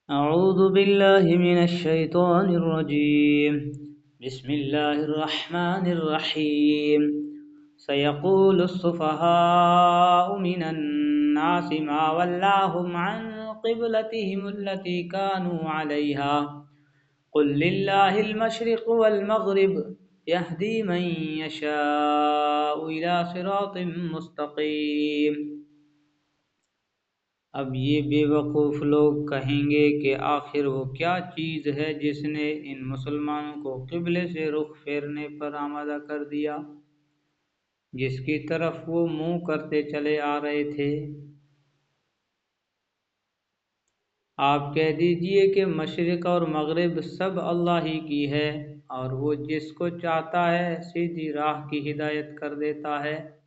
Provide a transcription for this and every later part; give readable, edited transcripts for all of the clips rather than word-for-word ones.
أعوذ بالله من الشيطان الرجيم. بسم الله الرحمن الرحيم. سيقول السفهاء من الناس ما ولاهم عن قبلتهم التي كانوا عليها قل لله المشرق والمغرب يهدي من يشاء إلى صراط مستقيم. اب یہ بے وقوف لوگ کہیں گے کہ آخر وہ کیا چیز ہے جس نے ان مسلمانوں کو قبلے سے رخ پھیرنے پر آمادہ کر دیا، جس کی طرف وہ منہ کرتے چلے آ رہے تھے۔ آپ کہہ دیجئے کہ مشرق اور مغرب سب اللہ ہی کی ہے، اور وہ جس کو چاہتا ہے سیدھی راہ کی ہدایت کر دیتا ہے۔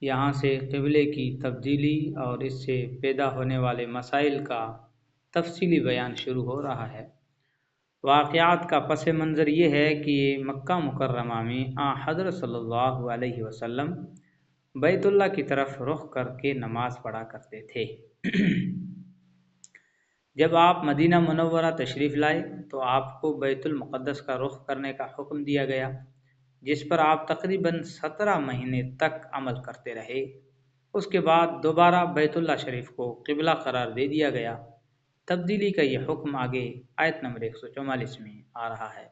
یہاں سے قبلے کی تبدیلی اور اس سے پیدا ہونے والے مسائل کا تفصیلی بیان شروع ہو رہا ہے۔ واقعات کا پس منظر یہ ہے کہ مکہ مکرمہ میں حضرت صلی اللہ علیہ وسلم بیت اللہ کی طرف رخ کر کے نماز پڑھا کرتے تھے۔ جب آپ مدینہ منورہ تشریف لائے تو آپ کو بیت المقدس کا رخ کرنے کا حکم دیا گیا، جس پر آپ تقریباً 17 مہینے تک عمل کرتے رہے۔ اس کے بعد دوبارہ بیت اللہ شریف کو قبلہ قرار دے دیا گیا۔ تبدیلی کا یہ حکم آگے آیت نمبر 144 میں آ رہا ہے۔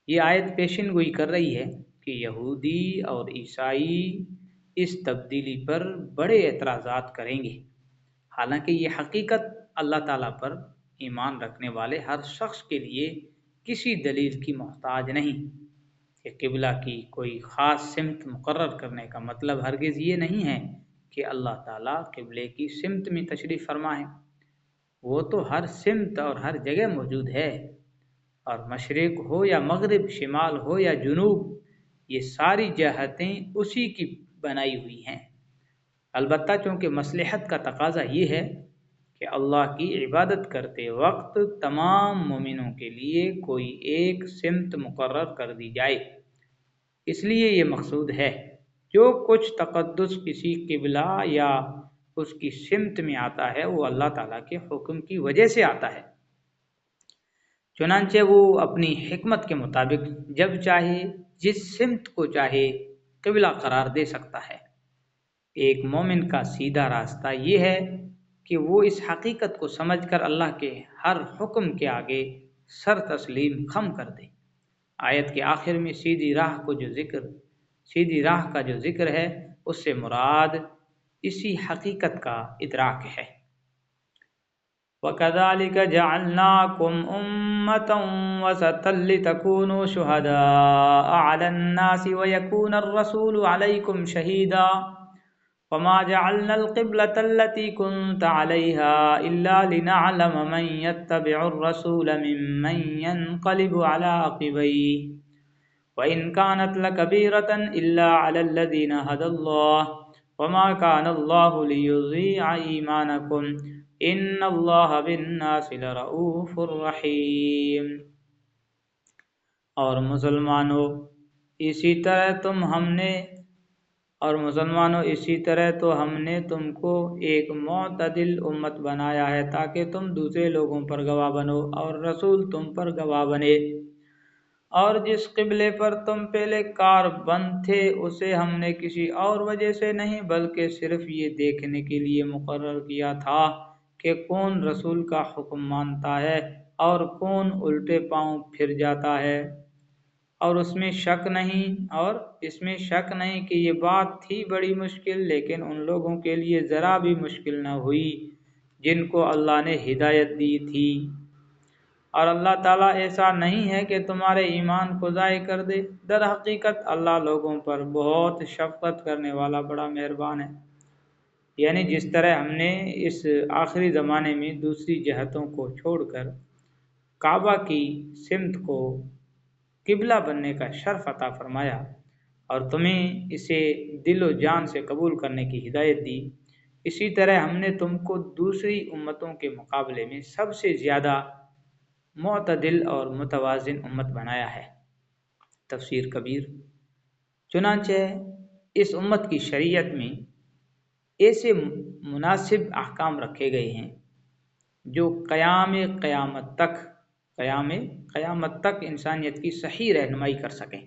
یہ آیت پیشن گوئی کر رہی ہے کہ یہودی اور عیسائی اس تبدیلی پر بڑے اعتراضات کریں گے، حالانکہ یہ حقیقت اللہ تعالیٰ پر ایمان رکھنے والے ہر شخص کے لیے کسی دلیل کی محتاج نہیں۔ کہ قبلہ کی کوئی خاص سمت مقرر کرنے کا مطلب ہرگز یہ نہیں ہے کہ اللہ تعالیٰ قبلے کی سمت میں تشریف فرما ہے۔ وہ تو ہر سمت اور ہر جگہ موجود ہے، اور مشرق ہو یا مغرب، شمال ہو یا جنوب، یہ ساری جہتیں اسی کی بنائی ہوئی ہیں۔ البتہ چونکہ مصلحت کا تقاضا یہ ہے کہ اللہ کی عبادت کرتے وقت تمام مومنوں کے لیے کوئی ایک سمت مقرر کر دی جائے، اس لیے یہ مقصود ہے۔ جو کچھ تقدس کسی قبلہ یا اس کی سمت میں آتا ہے وہ اللہ تعالیٰ کے حکم کی وجہ سے آتا ہے، چنانچہ وہ اپنی حکمت کے مطابق جب چاہے جس سمت کو چاہے قبلہ قرار دے سکتا ہے۔ ایک مومن کا سیدھا راستہ یہ ہے کہ وہ اس حقیقت کو سمجھ کر اللہ کے ہر حکم کے آگے سر تسلیم خم کر دے۔ آیت کے آخر میں سیدھی راہ کا جو ذکر ہے اس سے مراد اسی حقیقت کا ادراک ہے۔ وَكَذَلِكَ جَعَلْنَاكُمْ أُمَّةً وَسَطًا لِتَكُونُوا شُهَدَاءَ عَلَى النَّاسِ وَيَكُونَ الرَّسُولُ عَلَيْكُمْ شَهِيدًا وَمَا جَعَلْنَا الْقِبْلَةَ الَّتِي كُنْتَ عَلَيْهَا إِلَّا لِنَعْلَمَ مَنْ يَتَّبِعُ الرَّسُولَ مِمَّنْ يَنْقَلِبُ عَلَى عَقِبَيْهِ وَإِنْ كَانَتْ لَكَبِيرَةً إِلَّا عَلَى الَّذِينَ هَدَى اللَّهُ وَمَا كَانَ اللَّهُ لِيُضِيعَ إِيمَانَكُمْ إِنَّ اللَّهَ بِالنَّاسِ لَرَءُوفٌ رَحِيمٌ۔ اور مسلمانوں اسی طرح تو ہم نے تم کو ایک معتدل امت بنایا ہے تاکہ تم دوسرے لوگوں پر گواہ بنو اور رسول تم پر گواہ بنے۔ اور جس قبلے پر تم پہلے کار بند تھے اسے ہم نے کسی اور وجہ سے نہیں بلکہ صرف یہ دیکھنے کے لیے مقرر کیا تھا کہ کون رسول کا حکم مانتا ہے اور کون الٹے پاؤں پھر جاتا ہے۔ اور اس میں شک نہیں کہ یہ بات تھی بڑی مشکل، لیکن ان لوگوں کے لیے ذرا بھی مشکل نہ ہوئی جن کو اللہ نے ہدایت دی تھی۔ اور اللہ تعالیٰ ایسا نہیں ہے کہ تمہارے ایمان کو ضائع کر دے، در حقیقت اللہ لوگوں پر بہت شفقت کرنے والا بڑا مہربان ہے۔ یعنی جس طرح ہم نے اس آخری زمانے میں دوسری جہتوں کو چھوڑ کر کعبہ کی سمت کو قبلہ بننے کا شرف عطا فرمایا اور تمہیں اسے دل و جان سے قبول کرنے کی ہدایت دی، اسی طرح ہم نے تم کو دوسری امتوں کے مقابلے میں سب سے زیادہ معتدل اور متوازن امت بنایا ہے۔ تفسیر کبیر۔ چنانچہ اس امت کی شریعت میں ایسے مناسب احکام رکھے گئے ہیں جو قیامت تک انسانیت کی صحیح رہنمائی کر سکیں۔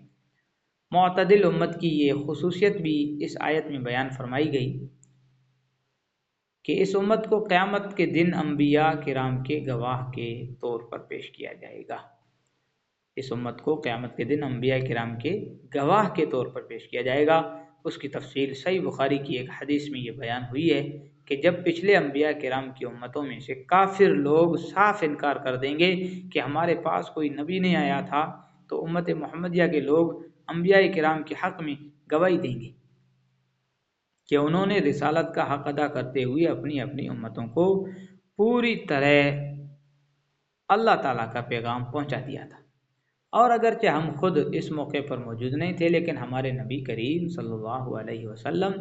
معتدل امت کی یہ خصوصیت بھی اس آیت میں بیان فرمائی گئی کہ اس امت کو قیامت کے دن انبیاء کرام کے گواہ کے طور پر پیش کیا جائے گا۔ اس امت کو قیامت کے دن انبیاء کرام کے گواہ کے طور پر پیش کیا جائے گا۔ اس کی تفصیل صحیح بخاری کی ایک حدیث میں یہ بیان ہوئی ہے کہ جب پچھلے انبیاء کرام کی امتوں میں سے کافر لوگ صاف انکار کر دیں گے کہ ہمارے پاس کوئی نبی نہیں آیا تھا، تو امت محمدیہ کے لوگ انبیاء کرام کے حق میں گواہی دیں گے کہ انہوں نے رسالت کا حق ادا کرتے ہوئے اپنی اپنی امتوں کو پوری طرح اللہ تعالیٰ کا پیغام پہنچا دیا تھا۔ اور اگرچہ ہم خود اس موقع پر موجود نہیں تھے، لیکن ہمارے نبی کریم صلی اللہ علیہ وسلم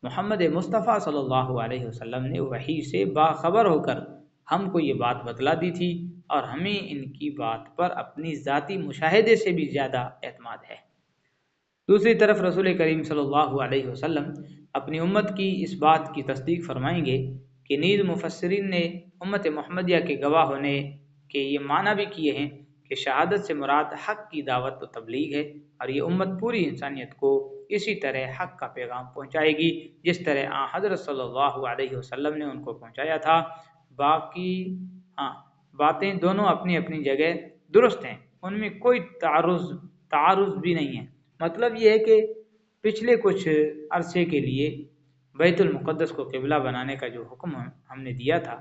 محمد مصطفیٰ صلی اللہ علیہ وسلم نے وحی سے باخبر ہو کر ہم کو یہ بات بتلا دی تھی، اور ہمیں ان کی بات پر اپنی ذاتی مشاہدے سے بھی زیادہ اعتماد ہے۔ دوسری طرف رسول کریم صلی اللہ علیہ وسلم اپنی امت کی اس بات کی تصدیق فرمائیں گے کہ نیز مفسرین نے امت محمدیہ کے گواہ ہونے کے یہ معنی بھی کیے ہیں کہ شہادت سے مراد حق کی دعوت و تبلیغ ہے، اور یہ امت پوری انسانیت کو اسی طرح حق کا پیغام پہنچائے گی جس طرح حضرت صلی اللہ علیہ وسلم نے ان کو پہنچایا تھا۔ باقی باتیں دونوں اپنی اپنی جگہ درست ہیں، ان میں کوئی تعارض بھی نہیں ہے۔ مطلب یہ ہے کہ پچھلے کچھ عرصے کے لیے بیت المقدس کو قبلہ بنانے کا جو حکم ہم نے دیا تھا،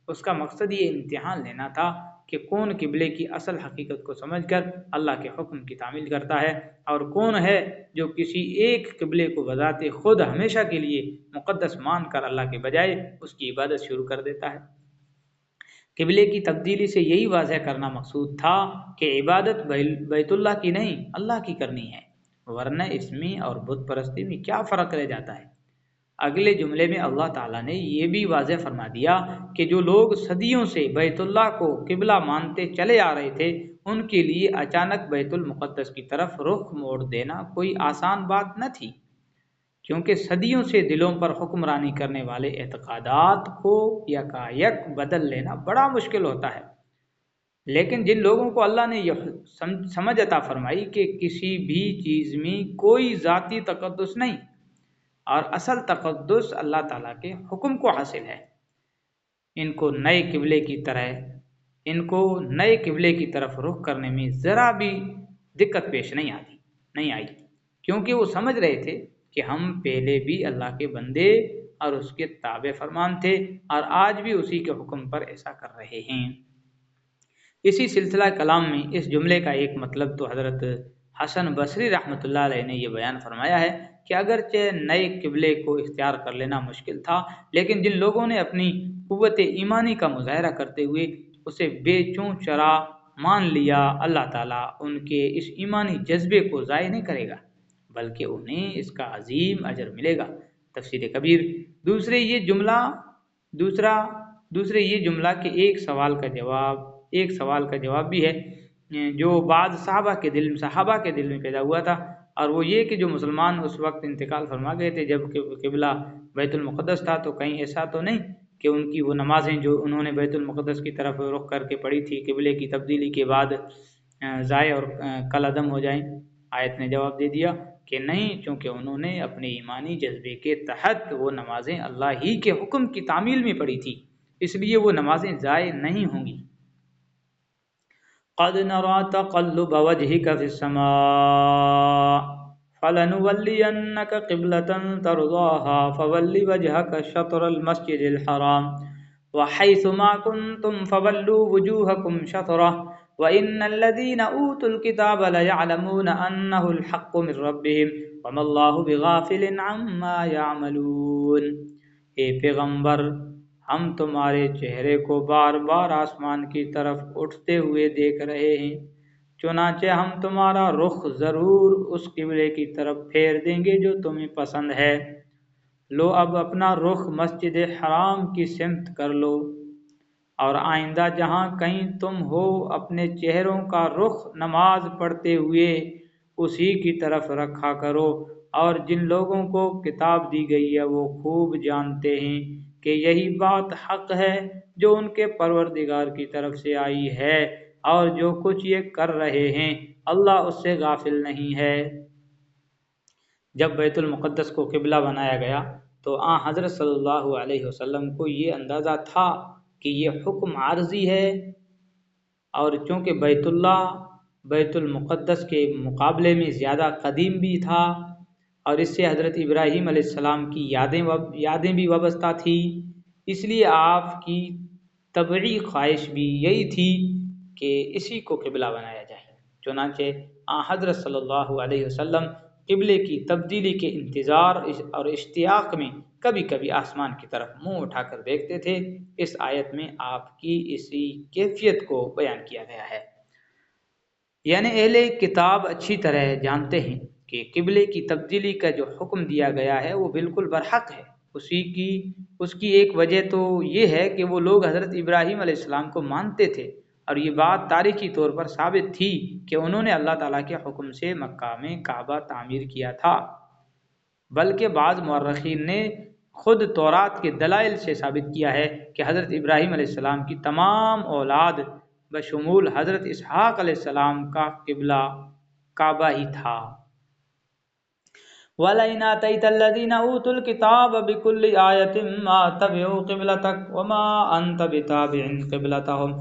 اس کا مقصد یہ امتحان لینا تھا کہ کون قبلے کی اصل حقیقت کو سمجھ کر اللہ کے حکم کی تعمیل کرتا ہے، اور کون ہے جو کسی ایک قبلے کو بذات خود ہمیشہ کے لیے مقدس مان کر اللہ کے بجائے اس کی عبادت شروع کر دیتا ہے۔ قبلے کی تبدیلی سے یہی واضح کرنا مقصود تھا کہ عبادت بیت اللہ کی نہیں، اللہ کی کرنی ہے، ورنہ اس میں اور بت پرستی میں کیا فرق رہ جاتا ہے۔ اگلے جملے میں اللہ تعالیٰ نے یہ بھی واضح فرما دیا کہ جو لوگ صدیوں سے بیت اللہ کو قبلہ مانتے چلے آ رہے تھے، ان کے لیے اچانک بیت المقدس کی طرف رخ موڑ دینا کوئی آسان بات نہ تھی، کیونکہ صدیوں سے دلوں پر حکمرانی کرنے والے اعتقادات کو یکایک بدل لینا بڑا مشکل ہوتا ہے۔ لیکن جن لوگوں کو اللہ نے یہ سمجھ عطا فرمائی کہ کسی بھی چیز میں کوئی ذاتی تقدس نہیں اور اصل تقدس اللہ تعالیٰ کے حکم کو حاصل ہے، ان کو نئے قبلے کی طرف رخ کرنے میں ذرا بھی دقت پیش نہیں آئی، کیونکہ وہ سمجھ رہے تھے کہ ہم پہلے بھی اللہ کے بندے اور اس کے تابع فرمان تھے، اور آج بھی اسی کے حکم پر ایسا کر رہے ہیں۔ اسی سلسلہ کلام میں اس جملے کا ایک مطلب تو حضرت حسن بصری رحمۃ اللہ علیہ نے یہ بیان فرمایا ہے کہ اگرچہ نئے قبلے کو اختیار کر لینا مشکل تھا، لیکن جن لوگوں نے اپنی قوت ایمانی کا مظاہرہ کرتے ہوئے اسے بے چوں چرا مان لیا، اللہ تعالیٰ ان کے اس ایمانی جذبے کو ضائع نہیں کرے گا، بلکہ انہیں اس کا عظیم اجر ملے گا۔ تفسیر کبیر۔ دوسرے یہ جملہ کہ ایک سوال کا جواب بھی ہے جو بعض صحابہ کے دل میں پیدا ہوا تھا، اور وہ یہ کہ جو مسلمان اس وقت انتقال فرما گئے تھے جب کہ قبلہ بیت المقدس تھا، تو کہیں ایسا تو نہیں کہ ان کی وہ نمازیں جو انہوں نے بیت المقدس کی طرف رخ کر کے پڑھی تھی قبلے کی تبدیلی کے بعد ضائع اور کل عدم ہو جائیں؟ آیت نے جواب دے دیا کہ نہیں، چونکہ انہوں نے اپنے ایمانی جذبے کے تحت وہ نمازیں اللہ ہی کے حکم کی تعمیل میں پڑھی تھی، اس لیے وہ نمازیں ضائع نہیں ہوں گی۔ قد نرى تقلب وجهك في السماء فلنولينك قبلة ترضاها فول وجهك شطر المسجد الحرام وحيث ما كنتم فولوا وجوهكم شطره وإن الذين أوتوا الكتاب ليعلمون أنه الحق من ربهم وما الله بغافل عما يعملون۔ اے پیغمبر، ہم تمہارے چہرے کو بار بار آسمان کی طرف اٹھتے ہوئے دیکھ رہے ہیں، چنانچہ ہم تمہارا رخ ضرور اس قبلے کی طرف پھیر دیں گے جو تمہیں پسند ہے۔ لو اب اپنا رخ مسجد حرام کی سمت کر لو، اور آئندہ جہاں کہیں تم ہو اپنے چہروں کا رخ نماز پڑھتے ہوئے اسی کی طرف رکھا کرو، اور جن لوگوں کو کتاب دی گئی ہے وہ خوب جانتے ہیں کہ یہی بات حق ہے جو ان کے پروردگار کی طرف سے آئی ہے، اور جو کچھ یہ کر رہے ہیں اللہ اس سے غافل نہیں ہے۔ جب بیت المقدس کو قبلہ بنایا گیا تو حضرت صلی اللہ علیہ وسلم کو یہ اندازہ تھا کہ یہ حکم عارضی ہے، اور چونکہ بیت المقدس کے مقابلے میں زیادہ قدیم بھی تھا، اور اس سے حضرت ابراہیم علیہ السلام کی یادیں بھی وابستہ تھی، اس لیے آپ کی طبعی خواہش بھی یہی تھی کہ اسی کو قبلہ بنایا جائے۔ چنانچہ حضرت صلی اللہ علیہ وسلم قبلے کی تبدیلی کے انتظار اور اشتیاق میں کبھی کبھی آسمان کی طرف منہ اٹھا کر دیکھتے تھے۔ اس آیت میں آپ کی اسی کیفیت کو بیان کیا گیا ہے۔ یعنی اہل کتاب اچھی طرح جانتے ہیں کہ قبلے کی تبدیلی کا جو حکم دیا گیا ہے وہ بالکل برحق ہے۔ اس کی ایک وجہ تو یہ ہے کہ وہ لوگ حضرت ابراہیم علیہ السلام کو مانتے تھے، اور یہ بات تاریخی طور پر ثابت تھی کہ انہوں نے اللہ تعالیٰ کے حکم سے مکہ میں کعبہ تعمیر کیا تھا، بلکہ بعض مورخین نے خود تورات کے دلائل سے ثابت کیا ہے کہ حضرت ابراہیم علیہ السلام کی تمام اولاد بشمول حضرت اسحاق علیہ السلام کا قبلہ کعبہ ہی تھا۔ وَلَئِنْ آتَيْتَ الَّذِينَ أُوتُوا الْكِتَابَ بِكُلِّ آيَةٍ مَا تَبِعُوا قِبْلَتَكَ وَمَا أَنْتَ بِتَابِعٍ قِبْلَتَهُمْ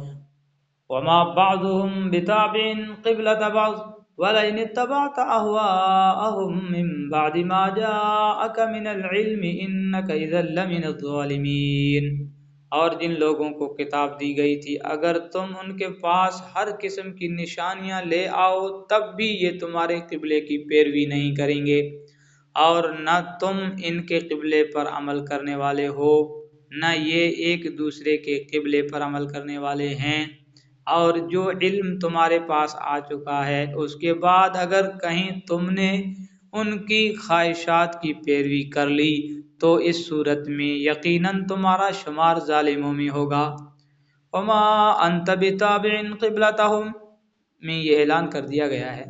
وَمَا بَعْضُهُمْ بِتَابِعٍ قِبْلَةَ بَعْضٍ وَلَئِنِ اتَّبَعْتَ أَهْوَاءَهُمْ مِنْ بَعْدِ مَا جَاءَكَ مِنَ الْعِلْمِ إِنَّكَ إِذًا لَمِنَ الظَّالِمِينَ۔ اور جن لوگوں کو کتاب دی گئی تھی اگر تم ان کے پاس ہر قسم کی نشانیاں لے آؤ تب بھی یہ تمہارے قبلے کی پیروی نہیں کریں گے، اور نہ تم ان کے قبلے پر عمل کرنے والے ہو، نہ یہ ایک دوسرے کے قبلے پر عمل کرنے والے ہیں۔ اور جو علم تمہارے پاس آ چکا ہے اس کے بعد اگر کہیں تم نے ان کی خواہشات کی پیروی کر لی تو اس صورت میں یقیناً تمہارا شمار ظالموں میں ہوگا۔ وما انت بتابع قبلتهم میں یہ اعلان کر دیا گیا ہے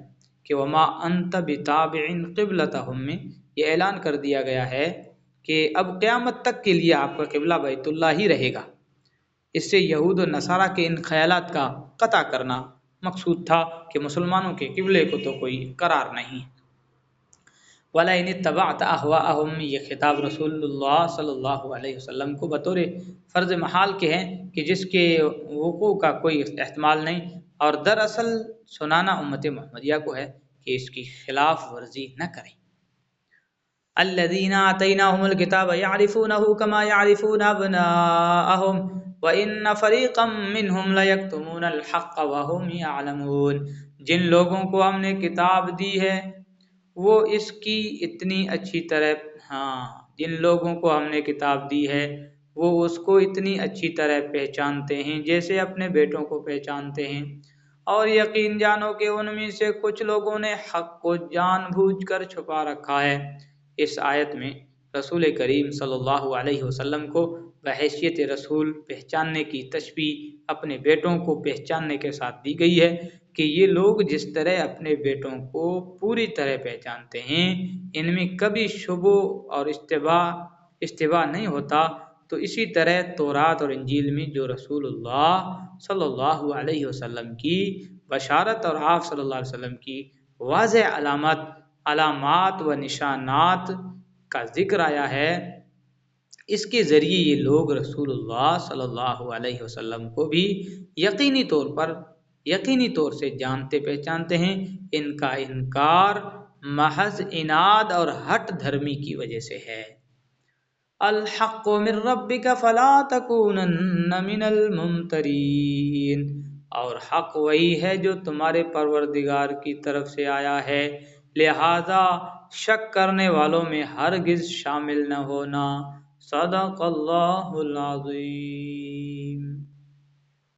کہ وما انت بتابع قبلتهم میں یہ اعلان کر دیا گیا ہے کہ اب قیامت تک کے لیے آپ کا قبلہ بیت اللہ ہی رہے گا۔ اس سے یہود و نصارہ کے ان خیالات کا قطع کرنا مقصود تھا کہ مسلمانوں کے قبلے کو تو کوئی قرار نہیں۔ وَلَئِنِ اتَّبَعْتَ أَهْوَاءَهُمْ یہ خطاب رسول اللہ صلی اللہ علیہ وسلم کو بطور فرض محال کے ہیں کہ جس کے وقوع کا کوئی احتمال نہیں، اور دراصل سنانا امت محمدیہ کو ہے کہ اس کی خلاف ورزی نہ کریں۔ الذين آتيناهم الكتاب يعرفونه كما يعرفون أبناءهم وإن فريقا منهم ليكتمون الحق وهم يعلمون۔ جن لوگوں کو ہم نے کتاب دی ہے وہ اس کی اتنی اچھی طرح جن لوگوں کو ہم نے کتاب دی ہے وہ اس کو اتنی اچھی طرح پہچانتے ہیں جیسے اپنے بیٹوں کو پہچانتے ہیں، اور یقین جانو کہ ان میں سے کچھ لوگوں نے حق کو جان بوجھ کر چھپا رکھا ہے۔ اس آیت میں رسول کریم صلی اللہ علیہ وسلم کو بحیثیت رسول پہچاننے کی تشبیہ اپنے بیٹوں کو پہچاننے کے ساتھ دی گئی ہے کہ یہ لوگ جس طرح اپنے بیٹوں کو پوری طرح پہچانتے ہیں، ان میں کبھی شبہ اور اشتباہ نہیں ہوتا، تو اسی طرح تورات اور انجیل میں جو رسول اللہ صلی اللہ علیہ وسلم کی بشارت اور آپ صلی اللہ علیہ وسلم کی واضح علامات و نشانات کا ذکر آیا ہے، اس کے ذریعے یہ لوگ رسول اللہ صلی اللہ علیہ وسلم کو بھی یقینی طور سے جانتے پہچانتے ہیں۔ ان کا انکار محض عناد اور ہٹ دھرمی کی وجہ سے ہے۔ الحق من ربک فلا تکونن من الممترین، اور حق وہی ہے جو تمہارے پروردگار کی طرف سے آیا ہے، لہذا شک کرنے والوں میں ہرگز شامل نہ ہونا۔ صدق اللہ العظیم۔